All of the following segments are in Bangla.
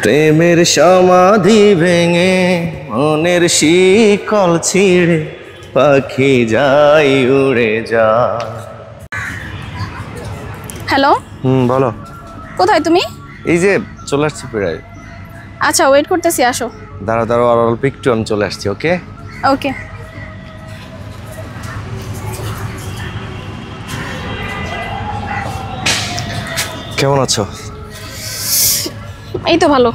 প্রেমের সমাধি ভেঙে মনের শিকল ছিঁড়ে পাখি যাই উড়ে যায়। হ্যালো, বলো। কোথায় তুমি? এই যে চলে আসছি প্রায়। আচ্ছা, ওয়েট করতেছি, আসো। দাঁড়া দাঁড়া, আর অল্প একটু, আমি চলে আসছি। ওকে ওকে। কেমন আছো? এই তো ভালো।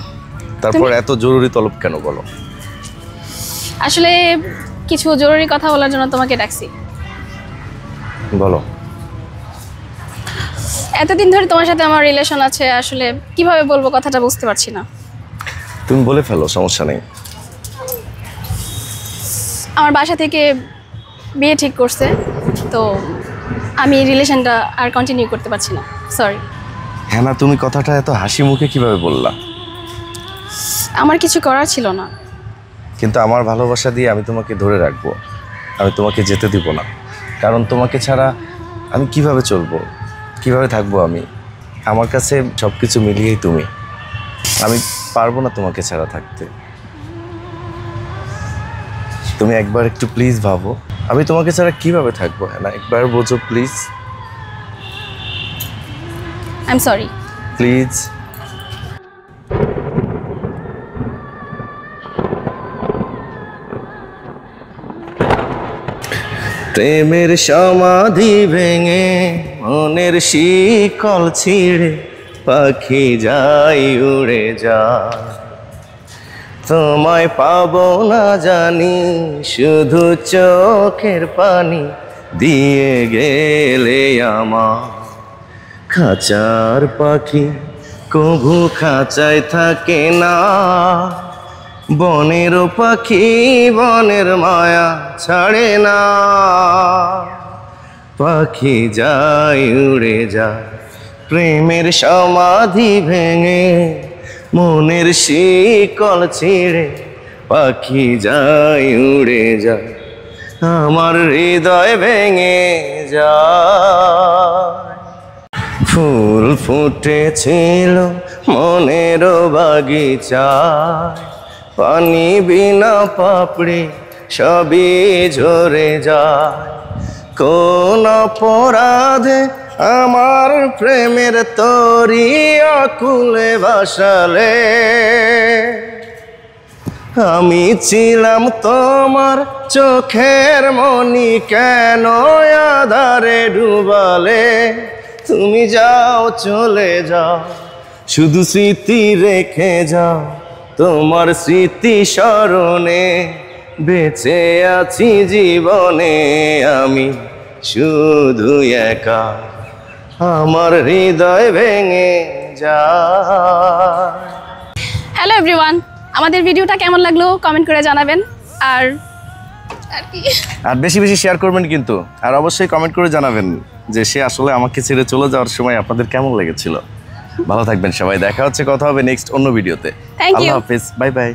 তারপর এত জরুরি তলব কেন বলো? আসলে কিছু জরুরি কথা বলার জন্য তোমাকে ডাকছি। বলো। এতদিন ধরে তোমার সাথে আমার রিলেশন আছে, আসলে কিভাবে বলবো কথাটা বুঝতে পারছি না। তুমি বলে ফেলো, সমস্যা নেই। আমার বাসা থেকে বিয়ে ঠিক করছে, তো আমি রিলেশনটা আর কন্টিনিউ করতে পারছি না। সরি। হ্যাঁ না, তুমি কথাটা এত হাসি মুখে কিভাবে বললা? আমার কিছু করার ছিল না। কিন্তু আমার ভালোবাসা দিয়ে আমি তোমাকে ধরে রাখবো, আমি তোমাকে যেতে দিব না। কারণ তোমাকে ছাড়া আমি কিভাবে চলবো, কিভাবে থাকবো? আমার কাছে সব কিছু মিলিয়েই তুমি। আমি পারবো না তোমাকে ছাড়া থাকতে। তুমি একবার একটু প্লিজ ভাবো, আমি তোমাকে ছাড়া কিভাবে থাকবো। হ্যাঁ না, একবার বোঝো please. I am sorry. Please. প্রেমের সমাধি ভেঙে মনের শিকল ছিঁড়ে পাখি যাই উড়ে যায়। তোমায় পাবো না জানি, শুধু চোখের পানি দিয়ে গেলে আমার। খাঁচার পাখি কভু খাঁচায় থাকে না, বনের পাখি বনের মায়া ছাড়ে না। পাখি যায় উড়ে যায়, প্রেমের সমাধি ভেঙে মনের শিকল ছিঁড়ে পাখি যায় উড়ে যায়। আমার হৃদয় ভেঙে যায়। ফুল ফুটেছিল মনের বাগিচায়, পানি বিনা পাপড়ি সবই ঝরে যায়। কোন অপরাধে আমার প্রেমের তরি আকুলে ভাসালে? আমি ছিলাম তোমার চোখের মনি, কেন আধারে ডুবালে? তুমি যাও, চলে যাও, শুধু স্মৃতি রেখে যাও। তোমার স্মৃতি স্মরণে বেঁচে আছি জীবনে আমি শুধু একা। আমার হৃদয় ভেঙে যায়। হ্যালো এভরিওয়ান, আমাদের ভিডিওটা কেমন লাগলো কমেন্ট করে জানাবেন। আর বেশি বেশি শেয়ার করবেন কিন্তু। আর অবশ্যই কমেন্ট করে জানাবেন যে সে আসলে আমাকে ছেড়ে চলে যাওয়ার সময় আপনাদের কেমন লেগেছিল। ভালো থাকবেন সবাই, দেখা হচ্ছে, কথা হবে নেক্সট অন্য ভিডিওতে। আল্লাহ হাফেজ, বাই বাই।